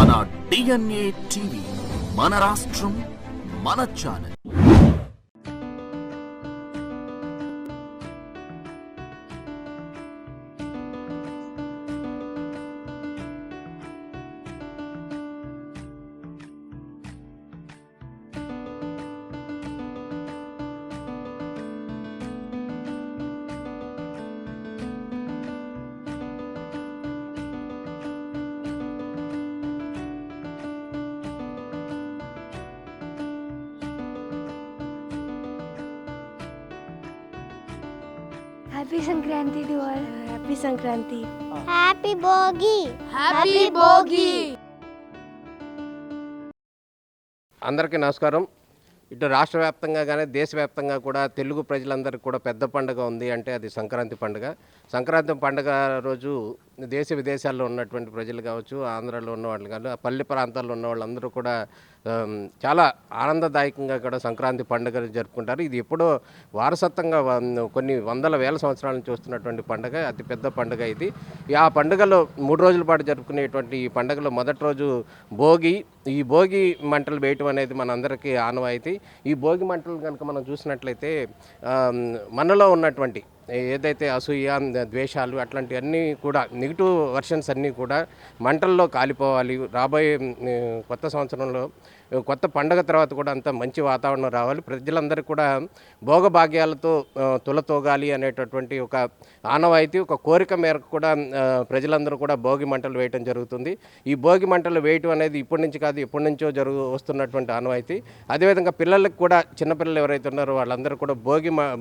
మన DNA TV, మన రాష్ట్రం, మన channel. Happy Sankranti to all. Happy Sankranti. Happy Bhogi. Happy Bhogi. అందరికీ నమస్కారం. ఇటు రాష్ట్ర వ్యాప్తంగా కానీ దేశవ్యాప్తంగా కూడా తెలుగు ప్రజలందరికీ కూడా పెద్ద పండుగ ఉంది అంటే అది సంక్రాంతి పండుగ. సంక్రాంతి పండుగ రోజు దేశ విదేశాల్లో ఉన్నటువంటి ప్రజలు కావచ్చు, ఆంధ్రాలో ఉన్న వాళ్ళు కానీ, పల్లె ప్రాంతాల్లో ఉన్న వాళ్ళందరూ కూడా చాలా ఆనందదాయకంగా కూడా సంక్రాంతి పండుగ జరుపుకుంటారు. ఇది ఎప్పుడో వారసత్వంగా కొన్ని వందల వేల సంవత్సరాల నుంచి వస్తున్నటువంటి పండుగ, అతిపెద్ద పండుగ ఇది. ఆ పండుగలో 3 రోజుల పాటు జరుపుకునేటువంటి ఈ పండుగలో మొదటి రోజు భోగి. ఈ భోగి మంటలు వేయటం అనేది మనందరికీ ఆనవాయితీ. ఈ భోగి మంటలు కనుక మనం చూసినట్లయితే మనలో ఉన్నటువంటి ఏదైతే అసూయ, ద్వేషాలు అట్లాంటివన్నీ కూడా నెగిటివ్ వర్షన్స్ అన్నీ కూడా మంటల్లో కాలిపోవాలి. రాబోయే కొత్త సంవత్సరంలో కొత్త పండగ తర్వాత కూడా అంత మంచి వాతావరణం రావాలి, ప్రజలందరికీ కూడా భోగభాగ్యాలతో తులతోగాలి అనేటటువంటి ఒక ఆనవాయితీ, ఒక కోరిక మేరకు కూడా ప్రజలందరూ కూడా భోగి మంటలు వేయటం జరుగుతుంది. ఈ భోగి మంటలు వేయటం అనేది ఇప్పటి నుంచి కాదు, ఎప్పటి నుంచో వస్తున్నటువంటి ఆనవాయితీ. అదేవిధంగా పిల్లలకు కూడా, చిన్నపిల్లలు ఎవరైతే ఉన్నారో వాళ్ళందరూ కూడా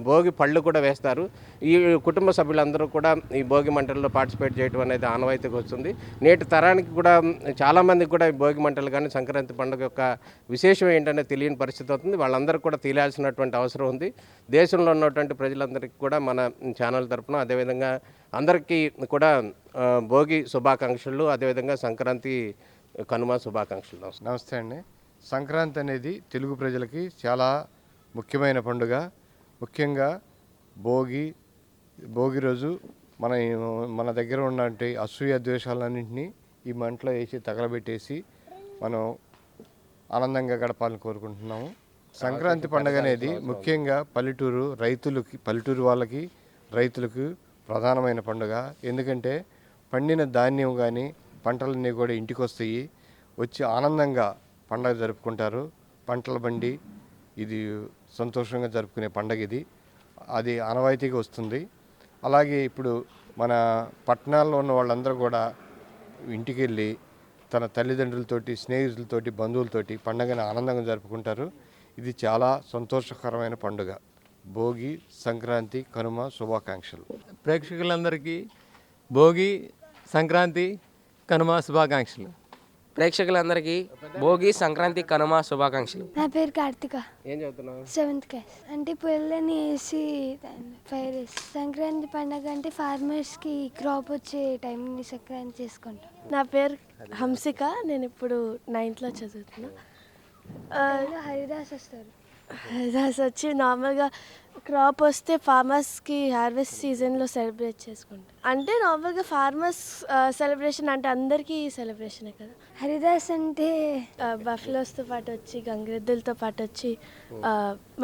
భోగి పళ్ళు కూడా వేస్తారు. ఈ కుటుంబ సభ్యులందరూ కూడా ఈ భోగి మంటల్లో పార్టిసిపేట్ చేయడం అనేది ఆనవాయితీకి వస్తుంది. నేటి తరానికి కూడా చాలామందికి కూడా ఈ భోగి మంటలు కానీ సంక్రాంతి పండుగ యొక్క విశేషం ఏంటనే తెలియని పరిస్థితి అవుతుంది. వాళ్ళందరూ కూడా తెలియాల్సినటువంటి అవసరం ఉంది. దేశంలో ఉన్నటువంటి ప్రజలందరికీ కూడా మన ఛానల్ తరఫున, అదేవిధంగా అందరికీ కూడా భోగి శుభాకాంక్షలు, అదేవిధంగా సంక్రాంతి కనుమ శుభాకాంక్షలు. నమస్తే అండి. సంక్రాంతి అనేది తెలుగు ప్రజలకి చాలా ముఖ్యమైన పండుగ. ముఖ్యంగా భోగి రోజు మన దగ్గర ఉన్నటువంటి అసూయ ద్వేషాలన్నింటినీ ఈ మంటలో వేసి తగలబెట్టేసి మనం ఆనందంగా గడపాలని కోరుకుంటున్నాము. సంక్రాంతి పండుగ అనేది ముఖ్యంగా పల్లెటూరు వాళ్ళకి, రైతులకు ప్రధానమైన పండుగ. ఎందుకంటే పండిన ధాన్యం కానీ పంటలన్నీ కూడా ఇంటికి వచ్చి ఆనందంగా పండుగ జరుపుకుంటారు. పంటల బండి ఇది సంతోషంగా జరుపుకునే పండుగ ఇది. అది ఆనవాయితీగా వస్తుంది. అలాగే ఇప్పుడు మన పట్టణాల్లో ఉన్న వాళ్ళందరూ కూడా ఇంటికి వెళ్ళి తన తల్లిదండ్రులతోటి, స్నేహితులతోటి, బంధువులతోటి పండుగను ఆనందంగా జరుపుకుంటారు. ఇది చాలా సంతోషకరమైన పండుగ. భోగి, సంక్రాంతి, కనుమ శుభాకాంక్షలు. ప్రేక్షకులందరికీ భోగి, సంక్రాంతి, కనుమ శుభాకాంక్షలు. ప్రేక్షకులందరికీ భోగి, సంక్రాంతి, కనుమ శుభాకాంక్షలు. నా పేరు కార్తిక. ఏం చదువుతున్నావు? 7th class. అంటే పుల్లని వేసి ఫైర్ వేసి సంక్రాంతి పండుగ అంటే ఫార్మర్స్కి క్రాప్ వచ్చే టైంని సంక్రాంతి చేసుకుంటాం. నా పేరు హంసిక. నేను ఇప్పుడు 9th చదువుతున్నా. హరిదాస్ వస్తారు. హరిదాస్ వచ్చి నార్మల్గా క్రాప్ వస్తే ఫార్మర్స్కి హార్వెస్ట్ సీజన్లో సెలబ్రేట్ చేసుకుంటాం. అంటే నార్మల్గా ఫార్మర్స్ సెలబ్రేషన్ అంటే అందరికీ సెలబ్రేషనే కదా. హరిదాస్ అంటే బఫెలోస్తో పాటు వచ్చి, గంగిరెద్దులతో పాటు వచ్చి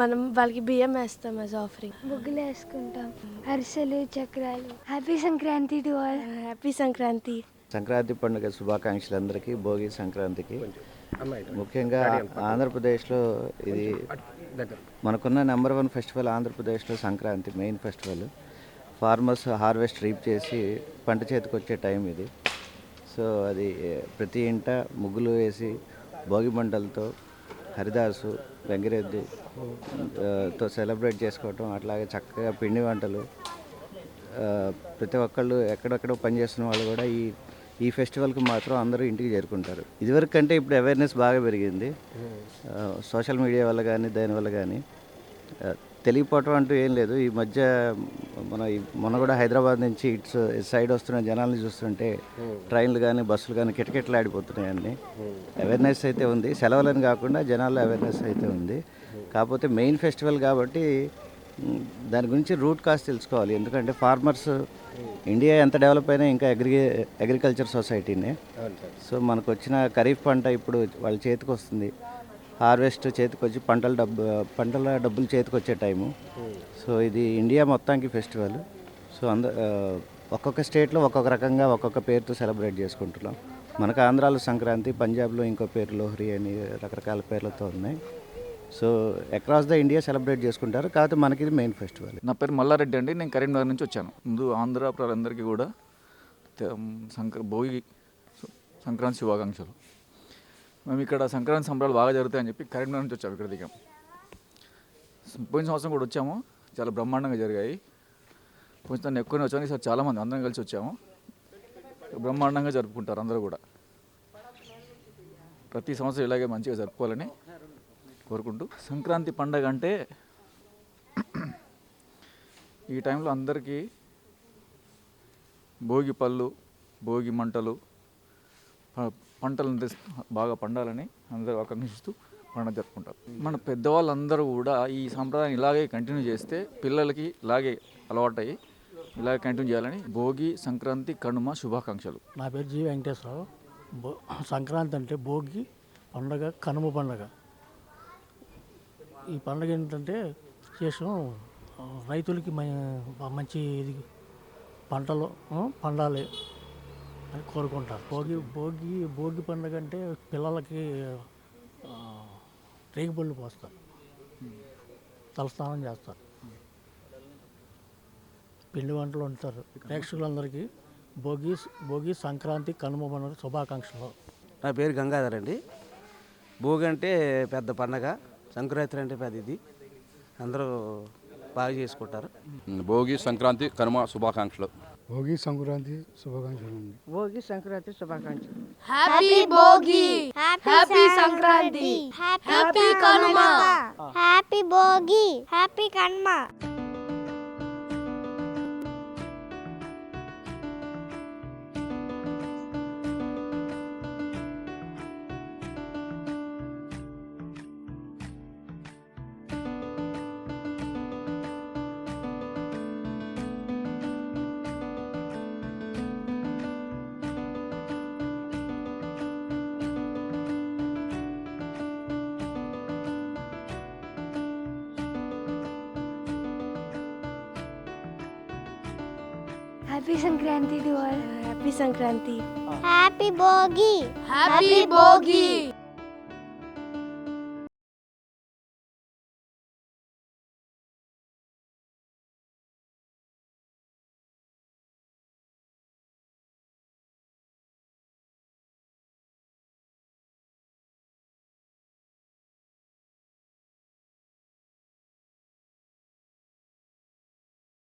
మనం వాళ్ళకి బియ్యం వేస్తాం యాజ్ ఆఫరింగ్. ముగ్గులు వేసుకుంటాం, అరిసెలు, చక్రాలు. Happy Sankranti to all. Happy Sankranti. Sankranti పండుగ శుభాకాంక్షలు అందరికీ. భోగి సంక్రాంతికి ముఖ్యంగా ఆంధ్రప్రదేశ్లో ఇది మనకున్న నెంబర్ 1 ఫెస్టివల్. ఆంధ్రప్రదేశ్లో Sankranti main festival. Farmers harvest reap చేసి పంట చేతికి వచ్చే టైం ఇది. సో అది ప్రతి ఇంట ముగ్గులు వేసి భోగి మంటలతో హరిదాసు, గంగిరెద్దు తో సెలబ్రేట్ చేసుకోవటం, అట్లాగే చక్కగా పిండి వంటలు. ప్రతి ఒక్కళ్ళు ఎక్కడెక్కడో పనిచేస్తున్న వాళ్ళు కూడా ఈ ఫెస్టివల్కి మాత్రం అందరూ ఇంటికి చేరుకుంటారు. ఇదివరకు కంటే ఇప్పుడు అవేర్నెస్ బాగా పెరిగింది. సోషల్ మీడియా వల్ల కానీ దానివల్ల కానీ తెలియపోవటం అంటూ ఏం లేదు. ఈ మధ్య మొన్న కూడా హైదరాబాద్ నుంచి ఇటు సైడ్ వస్తున్న జనాల్ని చూస్తుంటే ట్రైన్లు కానీ బస్సులు కానీ కిటకిటలాడిపోతున్నాయి. అన్నీ అవేర్నెస్ అయితే ఉంది. సెలవులని కాకుండా జనాల్లో అవేర్నెస్ అయితే ఉంది. కాకపోతే మెయిన్ ఫెస్టివల్ కాబట్టి దాని గురించి రూట్ కాస్ట్ తెలుసుకోవాలి. ఎందుకంటే ఫార్మర్స్ ఇండియా ఎంత డెవలప్ అయినా ఇంకా అగ్రికల్చర్ సొసైటీనే. సో మనకు వచ్చిన ఖరీఫ్ పంట ఇప్పుడు వాళ్ళ చేతికి వస్తుంది, హార్వెస్ట్ చేతికి వచ్చి పంటల డబ్బులు చేతికి వచ్చే టైము. సో ఇది ఇండియా మొత్తానికి ఫెస్టివల్. సో ఒక్కొక్క స్టేట్లో ఒక్కొక్క రకంగా ఒక్కొక్క పేరుతో సెలబ్రేట్ చేసుకుంటున్నాం. మనకు ఆంధ్రాలో సంక్రాంతి, పంజాబ్లో ఇంకో పేరు లోహ్రీ అని రకరకాల పేర్లతో ఉన్నాయి. So across the India celebrate చేసుకుంటారు. కాకపోతే మనకి ఇది మెయిన్ ఫెస్టివల్. నా పేరు మల్లారెడ్డి అండి. నేను కరీంనగర్ నుంచి వచ్చాను. ముందు ఆంధ్ర ప్రజలందరికీ కూడా భోగి సంక్రాంతి శుభాకాంక్షలు. మేము ఇక్కడ సంక్రాంతి సంబరాలు బాగా జరుగుతాయని చెప్పి కరీంనగర్ నుంచి వచ్చాము, ఇక్కడ దిగాం. పోయిన సంవత్సరం కూడా వచ్చాము, చాలా బ్రహ్మాండంగా జరిగాయి. కొంచెం దాన్ని ఎక్కువనే వచ్చాము, ఈసారి చాలామంది అందరం కలిసి వచ్చాము. బ్రహ్మాండంగా జరుపుకుంటారు అందరూ కూడా. ప్రతి సంవత్సరం ఇలాగే మంచిగా జరుపుకోవాలని కోరుకుంటూ, సంక్రాంతి పండగ అంటే ఈ టైంలో అందరికీ భోగి పళ్ళు, భోగి మంటలు, పంటలు బాగా పండాలని అందరూ ఆకాంక్షిస్తూ పండుగ జరుపుకుంటారు. మన పెద్దవాళ్ళందరూ కూడా ఈ సంప్రదాయం ఇలాగే కంటిన్యూ చేస్తే పిల్లలకి ఇలాగే అలవాటయ్యి ఇలాగే కంటిన్యూ చేయాలని భోగి, సంక్రాంతి, కనుమ శుభాకాంక్షలు. నా పేరు జి వెంకటేశ్వరరావు. సంక్రాంతి అంటే భోగి పండగ, కనుమ పండగ. ఈ పండగ ఏంటంటే చేసాం రైతులకి మంచి ఇది పంటలు పండాలి అని కోరుకుంటారు. భోగి పండుగ అంటే పిల్లలకి రేగిపళ్ళు పోస్తారు, తలస్నానం చేస్తారు, పిండి వంటలు వండుతారు. ప్రేక్షకులందరికీ భోగి సంక్రాంతి, కనుమ పండుగ శుభాకాంక్షలు. నా పేరు గంగాధర్ అండి. భోగి అంటే పెద్ద పండగ, సంక్రాంతి అంటే పెద్ద ఇది, అందరూ బాగా చేసుకుంటారు. భోగి, సంక్రాంతి, కనుమ శుభాకాంక్షలు. భోగి సంక్రాంతి శుభాకాంక్షలు. భోగి సంక్రాంతి శుభాకాంక్షలు. Happy Bhogi, happy Sankranti, happy Kanuma. Happy Bhogi, happy Kanuma. Happy Sankranti to all. Happy Sankranti. Happy Bhogi, happy Bhogi.